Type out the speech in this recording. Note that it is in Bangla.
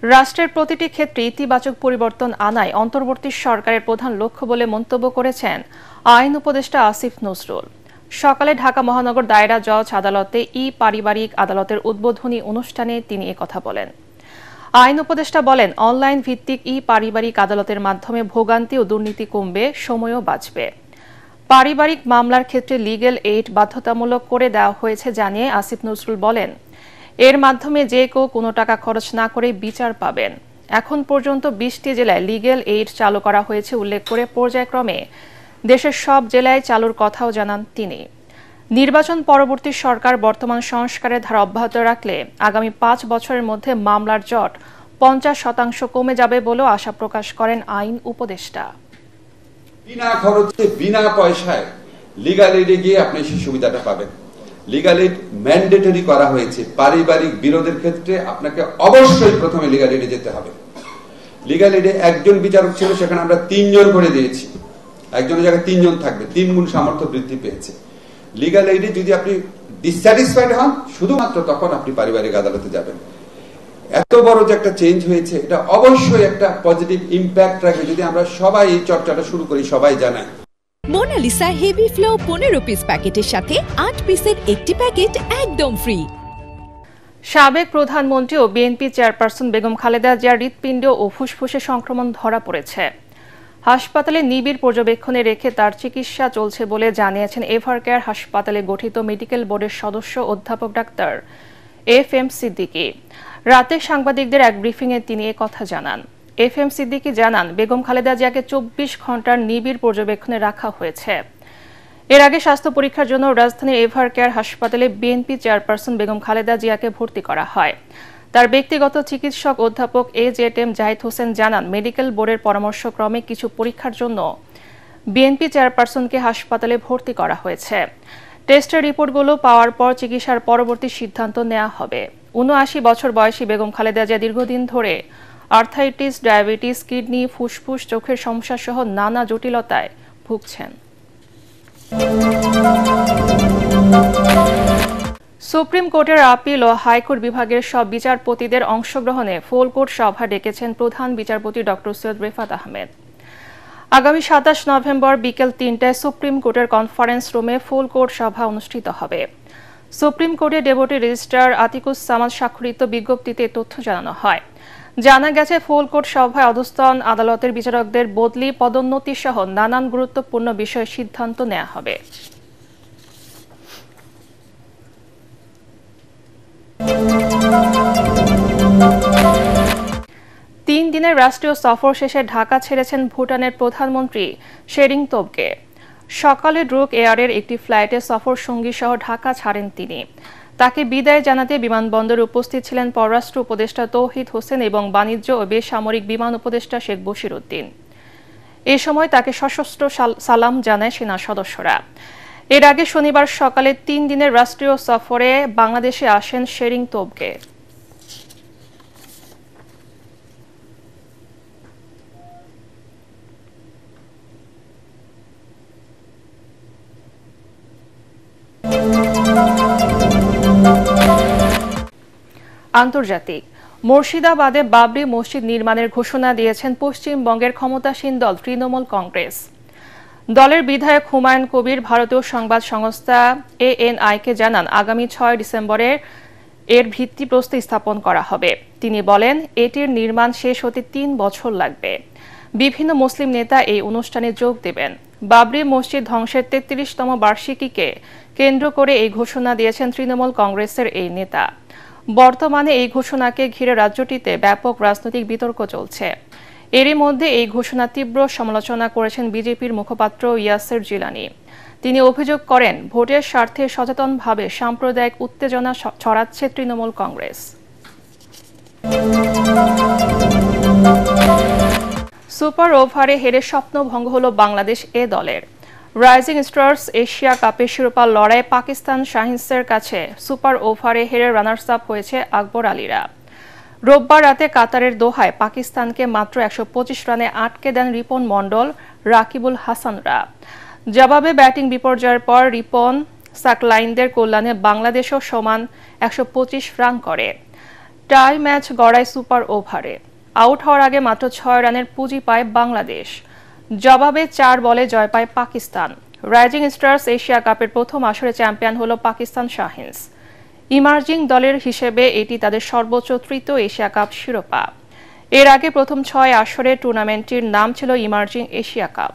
রাষ্ট্রের প্রতিটি ক্ষেত্রে ইতিবাচক পরিবর্তন আনাই অন্তর্বর্তী সরকারের প্রধান লক্ষ্য বলে মন্তব্য করেছেন আইন উপদেষ্টা আসিফ নজরুল। সকালে ঢাকা মহানগর দায়রা জজ আদালতে পারিবারিক আদালতের উদ্বোধনী অনুষ্ঠানে তিনি একথা বলেন। আইন উপদেষ্টা বলেন, অনলাইন ভিত্তিক পারিবারিক আদালতের মাধ্যমে ভোগান্তি ও দুর্নীতি কমবে, সময়ও বাঁচবে। পারিবারিক মামলার ক্ষেত্রে লিগ্যাল এইড বাধ্যতামূলক করে দেওয়া হয়েছে জানিয়ে আসিফ নজরুল বলেন, এর মাধ্যমে যে কেউ কোনো টাকা খরচ না করে বিচার পাবেন। এখন পর্যন্ত 20টি জেলায় লিগ্যাল এইড চালু করা হয়েছে উল্লেখ করে পর্যায়ক্রমে দেশের সব জেলায় চালুর কথাও জানান তিনি। নির্বাচন পরবর্তী সরকার বর্তমান সংস্কারের ধারা অব্যাহত রাখলে আগামী 5 বছরের মধ্যে মামলার জট 50% কমে যাবে বলেও আশা প্রকাশ করেন আইন উপদেষ্টা। বিনা খরচে বিনা পয়সায় লিগ্যাল এইডে গিয়ে আপনি সেই সুবিধাটা পাবেন। লিগ্যাল এইড ম্যান্ডেটরি করা হয়েছে। পারিবারিক বিরোধের ক্ষেত্রে আপনাকে অবশ্যই প্রথমে লিগ্যাল এইডে যেতে হবে। লিগ্যাল এইডে একজন বিচারক ছিল, সেখানে আমরা 3 জন করে দিয়েছি। একজনের জায়গায় 3 জন থাকবে, 3 গুণ সামর্থ্য বৃদ্ধি পেয়েছে। লিগ্যাল এইডে যদি আপনি ডিসস্যাটিসফাইড হন, শুধুমাত্র তখন আপনি পারিবারিক আদালতে যাবেন। এত বড় যে একটা চেঞ্জ হয়েছে, এটা অবশ্যই একটা পজিটিভ ইম্প্যাক্ট রাখবে যদি আমরা সবাই এই চর্চাটা শুরু করি, সবাই জানাই। মোনালিসা হেভি ফ্লো 15 পিস প্যাকেটের সাথে 8 পিসের একটি প্যাকেট একদম ফ্রি। সাবেক প্রধানমন্ত্রী ও বিএনপি চেয়ারপারসন বেগম খালেদা জিয়ার হৃৎপিণ্ড ও ফুসফুসে সংক্রমণ ধরা পড়েছে। হাসপাতালে নিবিড় পর্যবেক্ষণে রেখে তার চিকিৎসা চলছে বলে জানিয়েছেন এভারকেয়ার হাসপাতালে গঠিত মেডিকেল বোর্ডের সদস্য অধ্যাপক ডাক্তার FM সিদ্দিকী। রাতে সাংবাদিকদের এক ব্রিফিংয়ে তিনি একথা জানান। FM সিদ্দিকী জানান, বেগম খালেদা জিয়াকে 24 ঘন্টার নিবিড় পর্যবেক্ষণে রাখা হয়েছে। এর আগে স্বাস্থ্য পরীক্ষার জন্য রাজধানীর এভারকেয়ার হাসপাতালে বিএনপি চেয়ারপারসন বেগম খালেদা জিয়াকে ভর্তি করা হয়। তার ব্যক্তিগত চিকিৎসক অধ্যাপক AZM জাহিদ হোসেন জানান, মেডিকেল বোর্ডের পরামর্শক্রমে কিছু পরীক্ষার জন্য বিএনপি চেয়ারপারসনকে হাসপাতালে ভর্তি করা হয়েছে। টেস্টের রিপোর্টগুলো পাওয়ার পর চিকিৎসার পরবর্তী সিদ্ধান্ত নেওয়া হবে। 79 বছর বয়সী বেগম খালেদা জিয়া দীর্ঘদিন ধরে আর্থাইটিস, ডায়াবেটিস, কিডনি, ফুসফুস, চোখের সমস্যা সহ নানা জটিলতায় ভুগছেন। সুপ্রিম কোর্টের আপিল ও হাইকোর্ট বিভাগের সব বিচারপতিদের অংশগ্রহণে ফুল কোর্ট সভা ডেকেছেন প্রধান বিচারপতি ডক্টর সৈয়দ রেফাত আহমেদ। আগামী 27 নভেম্বর বিকেল 3টায় সুপ্রিম কোর্টের কনফারেন্স রুমে ফুল কোর্ট সভা অনুষ্ঠিত হবে। সুপ্রিম কোর্টের ডেপুটি রেজিস্ট্রার আতিকুস সামাদ স্বাক্ষরিত বিজ্ঞপ্তিতে তথ্য জানানো হয়। জানা গেছে, ফুল কোর্ট সভায় অধস্তন আদালতের বিচারকদের বদলি, পদোন্নতি সহ নানান গুরুত্বপূর্ণ বিষয়ে সিদ্ধান্ত নেওয়া হবে। তিন দিনের রাষ্ট্রীয় সফর শেষে ঢাকা ছেড়েছেন ভুটানের প্রধানমন্ত্রী শেরিং তোবগে। সকালে ড্রুক এয়ারের একটি ফ্লাইটে সফর সঙ্গী সহ ঢাকা ছাড়েন তিনি। তাকে বিদায় জানাতে বিমানবন্দরে উপস্থিত ছিলেন পররাষ্ট্র উপদেষ্টা তৌহিদ হোসেন এবং বাণিজ্য ও বেসামরিক বিমান উপদেষ্টা শেখ বশির উদ্দিন। এ সময় তাকে সশস্ত্র সালাম জানায় সেনা সদস্যরা। এর আগে শনিবার সকালে 3 দিনের রাষ্ট্রীয় সফরে বাংলাদেশে আসেন শেরিং তোবগে। আন্তর্জাতিক, মুর্শিদাবাদে বাবরি মসজিদ নির্মাণের ঘোষণা দিয়েছেন পশ্চিমবঙ্গের ক্ষমতাসীন দল তৃণমূল কংগ্রেস। দলের বিধায়ক হুমায়ুন কবির ভারতীয় সংবাদ সংস্থা ANI-কে জানান, আগামী 6 ডিসেম্বরে এর ভিত্তিপ্রস্তর স্থাপন করা হবে। তিনি বলেন, এটির নির্মাণ শেষ হতে 3 বছর লাগবে। বিভিন্ন মুসলিম নেতা এই অনুষ্ঠানে যোগ দেবেন। বাবরি মসজিদ ধ্বংসের 33তম বার্ষিকীকে কেন্দ্র করে এই ঘোষণা দিয়েছেন তৃণমূল কংগ্রেসের এই নেতা। বর্তমানে এই ঘোষণাকে ঘিরে রাজ্যটিতে ব্যাপক রাজনৈতিক বিতর্ক চলছে। এরই মধ্যে এই ঘোষণা তীব্র সমালোচনা করেছেন বিজেপির মুখপাত্র ইয়াসের জিলানি। তিনি অভিযোগ করেন, ভোটের স্বার্থে সচেতনভাবে সাম্প্রদায়িক উত্তেজনা ছড়াচ্ছে তৃণমূল কংগ্রেস। সুপার ওভারে হেরে স্বপ্নভঙ্গ হল বাংলাদেশ এ দলের। রাইজিং স্টার্স এশিয়া কাপের শিরোপা লড়াই পাকিস্তান শাহিনসের কাছে সুপার ওভারে হেরে রানার্স আপ হয়েছে আকবর আলীরা। রোববার রাতে কাতারের দোহায় পাকিস্তানকে মাত্র 125 রানে আটকে দেন রিপন মণ্ডল, রাকিবুল হাসানরা। জবাবে ব্যাটিং বিপর্যয়ের পর রিপন সাকলাইনদের কল্যাণে বাংলাদেশও সমান 125 রান করে। টাই ম্যাচ গড়ায় সুপার ওভারে। আউট হওয়ার আগে মাত্র 6 রানের পুঁজি পায় বাংলাদেশ। জবাবে 4 বলে জয় পায় পাকিস্তান। রাইজিং স্টার্স এশিয়া কাপের প্রথম আসরে চ্যাম্পিয়ন হলো পাকিস্তান শাহিনস। ইমার্জিং দলের হিসেবে এটি তাদের সর্বোচ্চ তৃতীয় এশিয়া কাপ শিরোপা। এর আগে প্রথম 6 আসরে টুর্নামেন্টটির নাম ছিল ইমার্জিং এশিয়া কাপ।